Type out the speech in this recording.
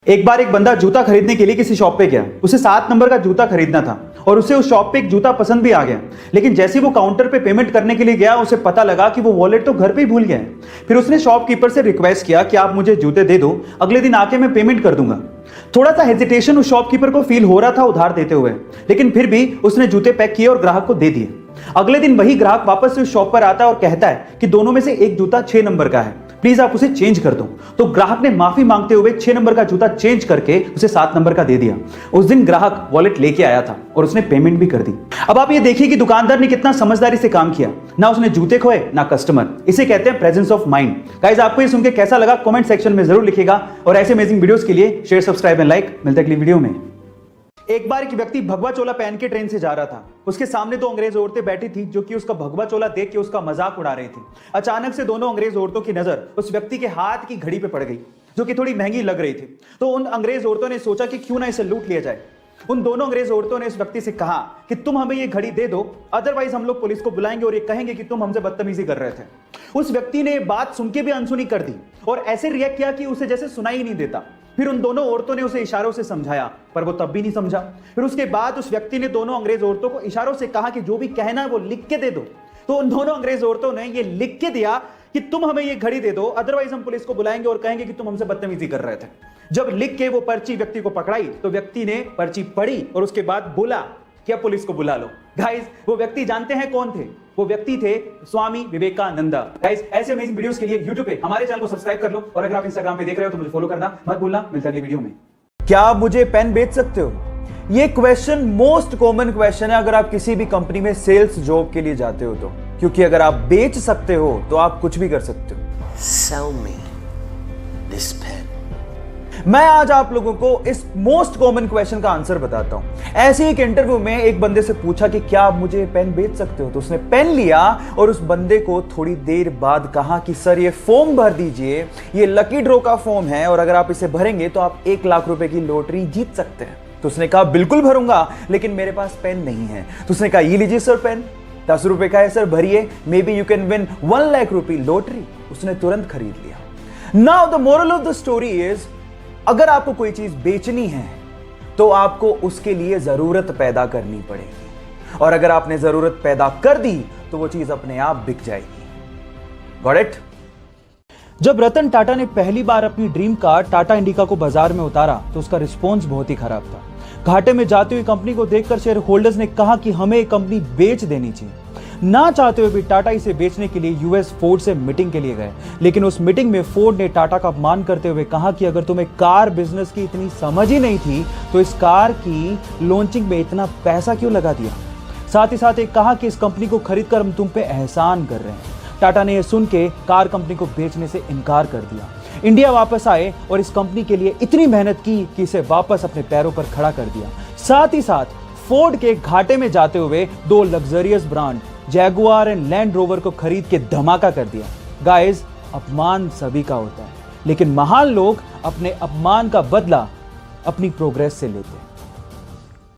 एक बार एक बंदा जूता खरीदने के लिए किसी शॉप पे गया। उसे 7 नंबर का जूता खरीदना था और उसे उस शॉप पे एक जूता पसंद भी आ गया। लेकिन जैसे ही वो काउंटर पे पेमेंट करने के लिए गया, उसे पता लगा कि वो वॉलेट तो घर पे ही भूल गया है। फिर उसने शॉपकीपर से रिक्वेस्ट किया कि आप मुझे जूते दे दो, अगले दिन आके मैं पेमेंट कर दूंगा। थोड़ा सा हेजिटेशन उस शॉपकीपर को फील हो रहा था उधार देते हुए, लेकिन फिर भी उसने जूते पैक किए और ग्राहक को दे दिए। अगले दिन वही ग्राहक वापस से उस शॉप पर आता है और कहता है कि दोनों में से एक जूता 6 नंबर का है, प्लीज आप उसे चेंज कर दो। तो ग्राहक ने माफी मांगते हुए 6 नंबर का जूता चेंज करके उसे 7 नंबर का दे दिया। उस दिन ग्राहक वॉलेट लेके आया था और उसने पेमेंट भी कर दी। अब आप ये देखिए कि दुकानदार ने कितना समझदारी से काम किया, ना उसने जूते खोए ना कस्टमर। इसे कहते हैं प्रेजेंस ऑफ माइंड। गाइस, आपको ये सुन के कैसा लगा कमेंट सेक्शन में जरूर लिखिएगा और ऐसे अमेजिंग वीडियोस के लिए शेयर, सब्सक्राइब एंड लाइक। मिलते हैं अगली वीडियो में। एक बार एक व्यक्ति भगवा चोला पहन के ट्रेन से जा रहा था। उसके सामने 2 अंग्रेज औरतें बैठी थी जो कि उसका भगवा चोला देख के उसका मजाक उड़ा रही थी। अचानक से दोनों अंग्रेज औरतों की नजर उस व्यक्ति के हाथ की घड़ी पे पड़ गई, जो कि थोड़ी महंगी लग रही थी। तो उन अंग्रेज औरतों ने सोचा कि क्यों ना इसे लूट लिया जाए। उन दोनों अंग्रेज औरतों ने इस व्यक्ति से कहा कि तुम हमें ये घड़ी दे दो, अदरवाइज हम लोग पुलिस को बुलाएंगे और ये कहेंगे कि तुम हमसे बदतमीजी कर रहे थे। उस व्यक्ति ने बात सुन के भी अनसुनी कर दी और ऐसे रिएक्ट किया कि उसे जैसे सुनाई ही नहीं देता। फिर उन दोनों औरतों ने उसे इशारों से समझाया, पर वो तब भी नहीं समझा। फिर उसके बाद उस व्यक्ति ने दोनों अंग्रेज औरतों को इशारों से कहा कि जो भी कहना है वो लिख के दे दो। तो उन दोनों अंग्रेज औरतों ने ये लिख के दिया कि तुम हमें ये घड़ी दे दो, अदरवाइज हम पुलिस को बुलाएंगे और कहेंगे कि तुम हमसे बदतमीजी कर रहे थे। जब लिख के वो पर्ची व्यक्ति को पकड़ाई तो व्यक्ति ने पर्ची पढ़ी और उसके बाद बोला कि अब पुलिस को बुला लो। गाइस, वो व्यक्ति जानते हैं कौन थे? वो व्यक्ति थे स्वामी विवेकानंदा। गाइस, ऐसे अमेजिंग वीडियोस के लिए YouTube पे हमारे चैनल को सब्सक्राइब कर लो और अगर आप Instagram पे देख रहे हो तो मुझे फॉलो करना मत भूलना। मिलते हैं अगली वीडियो में। क्या आप मुझे पेन बेच सकते हो? ये क्वेश्चन मोस्ट कॉमन क्वेश्चन है अगर आप किसी भी कंपनी में सेल्स जॉब के लिए जाते हो तो, क्योंकि अगर आप बेच सकते हो तो आप कुछ भी कर सकते हो। Sell me this pen. मैं आज आप लोगों को इस मोस्ट कॉमन क्वेश्चन का आंसर बताता हूं। ऐसे ही एक इंटरव्यू में एक बंदे से पूछा कि क्या आप मुझे पेन बेच सकते हो, तो उसने पेन लिया और उस बंदे को थोड़ी देर बाद कहा कि सर ये फॉर्म भर दीजिए, ये लकी ड्रॉ का फॉर्म है और अगर आप इसे भरेंगे तो आप 1 लाख रुपए की लॉटरी जीत सकते हैं। तो उसने कहा बिल्कुल भरूंगा, लेकिन मेरे पास पेन नहीं है। तो उसने कहा ये लीजिए सर पेन, 10 रुपए का है सर, भरिए, may be you can win 1 lakh रुपए लॉटरी। उसने तुरंत खरीद लिया। Now the moral of the story is, अगर आपको कोई चीज बेचनी है तो आपको उसके लिए जरूरत पैदा करनी पड़ेगी, और अगर आपने जरूरत पैदा कर दी तो वो चीज अपने आप बिक जाएगी। Got it? जब रतन टाटा ने पहली बार अपनी ड्रीम कार टाटा इंडिका को बाजार में उतारा तो उसका रिस्पॉन्स बहुत ही खराब था। घाटे में जाती हुई कंपनी को देखकर शेयर होल्डर्स ने कहा कि हमें कंपनी बेच देनी चाहिए। ना चाहते हुए भी टाटा इसे बेचने के लिए यूएस फोर्ड से मीटिंग के लिए गए, लेकिन उस मीटिंग में फोर्ड ने टाटा का अपमान करते हुए कहा कि अगर तुम्हें कार बिजनेस की इतनी समझ ही नहीं थी तो इस कार की लॉन्चिंग में इतना पैसा क्यों लगा दिया। साथ ही साथ एक कहा कि इस कंपनी को खरीदकर हम तुम पे एहसान कर रहे हैं। टाटा ने यह सुन के कार कंपनी को बेचने से इनकार कर दिया। इंडिया वापस आए और इस कंपनी के लिए इतनी मेहनत की कि इसे वापस अपने पैरों पर खड़ा कर दिया। साथ ही साथ फोर्ड के घाटे में जाते हुए 2 luxurious brand Jaguar and land rover को खरीद के धमाका कर दिया। गाइस, अपमान सभी का होता है, लेकिन महान लोग अपने अपमान का बदला अपनी प्रोग्रेस से लेते हैं।